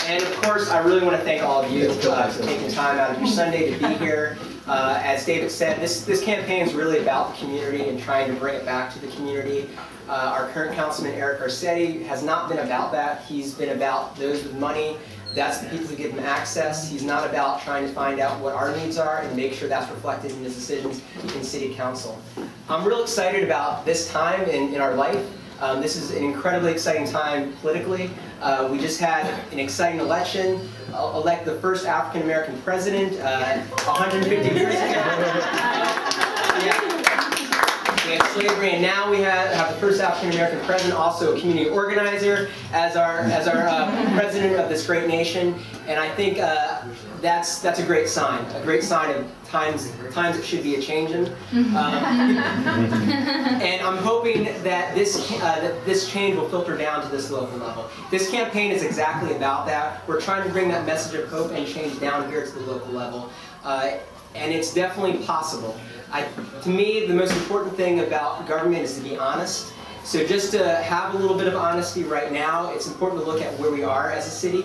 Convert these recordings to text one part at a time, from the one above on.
And of course, I really want to thank all of you for taking time out of your Sunday to be here. As David said, this campaign is really about the community and trying to bring it back to the community. Our current councilman, Eric Garcetti, has not been about that. He's been about those with money. That's the people who give him access. He's not about trying to find out what our needs are and make sure that's reflected in his decisions in City Council. I'm real excited about this time in our life. This is an incredibly exciting time politically. We just had an exciting election, elect the first African American president 150 years ago. We had slavery, and now we have the first African American president, also a community organizer, as our president of this great nation. And I think that's a great sign of times that should be a-changin'. And I'm hoping that this change will filter down to this local level. This campaign is exactly about that. We're trying to bring that message of hope and change down here to the local level. And it's definitely possible. To me, the most important thing about government is to be honest. So just to have a little bit of honesty right now, it's important to look at where we are as a city.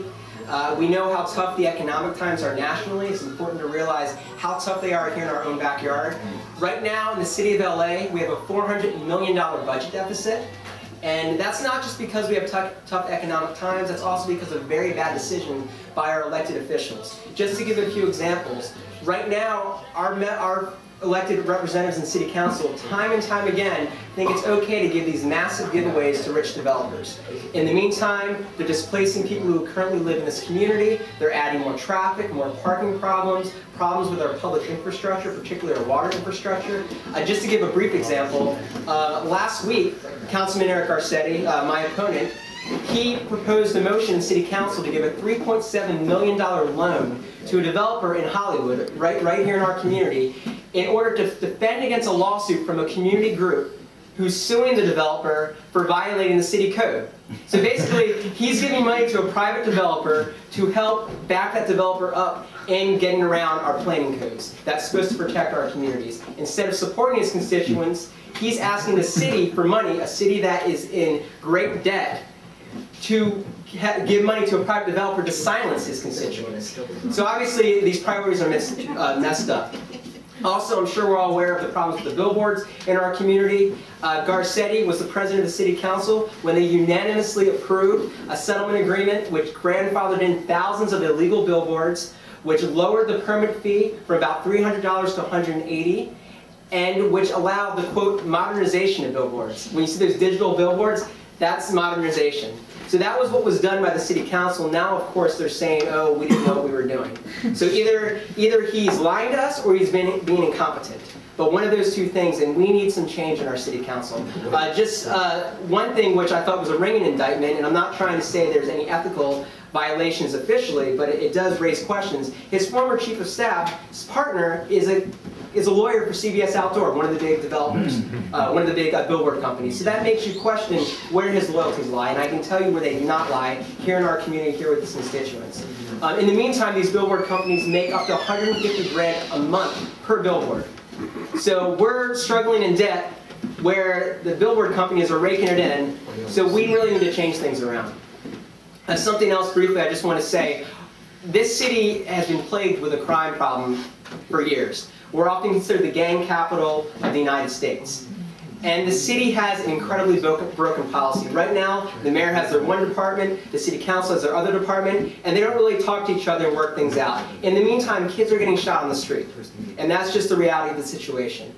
We know how tough the economic times are nationally. It's important to realize how tough they are here in our own backyard. Right now in the city of LA, we have a $400 million budget deficit. And that's not just because we have tough economic times, that's also because of a very bad decision by our elected officials. Just to give a few examples, right now our elected representatives in City Council, time and time again, think it's okay to give these massive giveaways to rich developers. In the meantime, they're displacing people who currently live in this community, they're adding more traffic, more parking problems with our public infrastructure, particularly our water infrastructure. Just to give a brief example, last week, Councilman Eric Garcetti, my opponent, he proposed a motion in City Council to give a $3.7 million loan to a developer in Hollywood, right here in our community, in order to defend against a lawsuit from a community group who's suing the developer for violating the city code. So basically, he's giving money to a private developer to help back that developer up in getting around our planning codes that's supposed to protect our communities. Instead of supporting his constituents, he's asking the city for money, a city that is in great debt, to give money to a private developer to silence his constituents. So obviously, these priorities are messed up. Also, I'm sure we're all aware of the problems with the billboards in our community. Garcetti was the president of the City Council when they unanimously approved a settlement agreement which grandfathered in thousands of illegal billboards, which lowered the permit fee from about $300 to $180, and which allowed the, quote, modernization of billboards. When you see those digital billboards, that's modernization. So that was what was done by the City Council. Now, of course, they're saying, oh, we didn't know what we were doing. So either he's lying to us or he's being incompetent. But one of those two things, and we need some change in our City Council. Just one thing which I thought was a ringing indictment, and I'm not trying to say there's any ethical violations officially, but it does raise questions. His former chief of staff, his partner, is a lawyer for CBS Outdoor, one of the big developers, one of the big billboard companies. So that makes you question where his loyalties lie, and I can tell you where they do not lie here in our community, here with his constituents. In the meantime, these billboard companies make up to $150 grand a month per billboard. So we're struggling in debt where the billboard companies are raking it in, so we really need to change things around. Something else briefly I just want to say, this city has been plagued with a crime problem for years. We're often considered the gang capital of the United States. And the city has an incredibly broken policy. Right now, the mayor has their one department, the city council has their other department, and they don't really talk to each other and work things out. In the meantime, kids are getting shot on the street. And that's just the reality of the situation.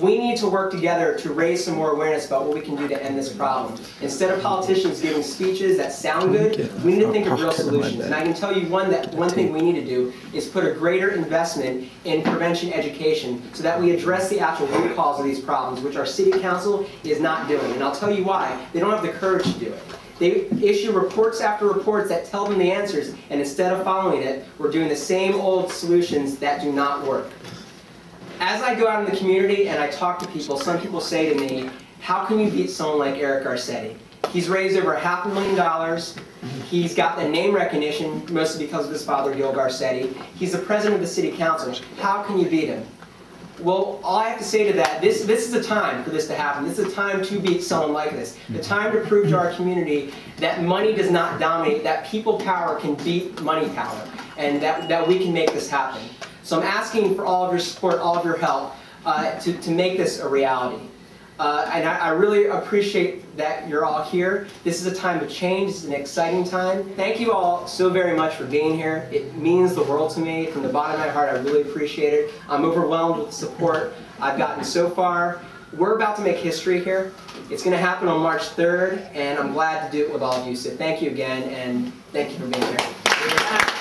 We need to work together to raise some more awareness about what we can do to end this problem. Instead of politicians giving speeches that sound good, we need to think of real solutions. And I can tell you one thing we need to do is put a greater investment in prevention education so that we address the actual root cause of these problems, which our city council is not doing. And I'll tell you why. They don't have the courage to do it. They issue reports after reports that tell them the answers, and instead of following it, we're doing the same old solutions that do not work. As I go out in the community and I talk to people, some people say to me, how can you beat someone like Eric Garcetti? He's raised over $500,000. He's got the name recognition, mostly because of his father, Gil Garcetti. He's the president of the city council. How can you beat him? Well, all I have to say to that, this is a time for this to happen. This is a time to beat someone like this. The time to prove to our community that money does not dominate, that people power can beat money power, and that we can make this happen. So I'm asking for all of your support, all of your help to make this a reality. And I really appreciate that you're all here. This is a time of change. This is an exciting time. Thank you all so very much for being here. It means the world to me. From the bottom of my heart, I really appreciate it. I'm overwhelmed with the support I've gotten so far. We're about to make history here. It's going to happen on March 3rd, and I'm glad to do it with all of you. So thank you again, and thank you for being here.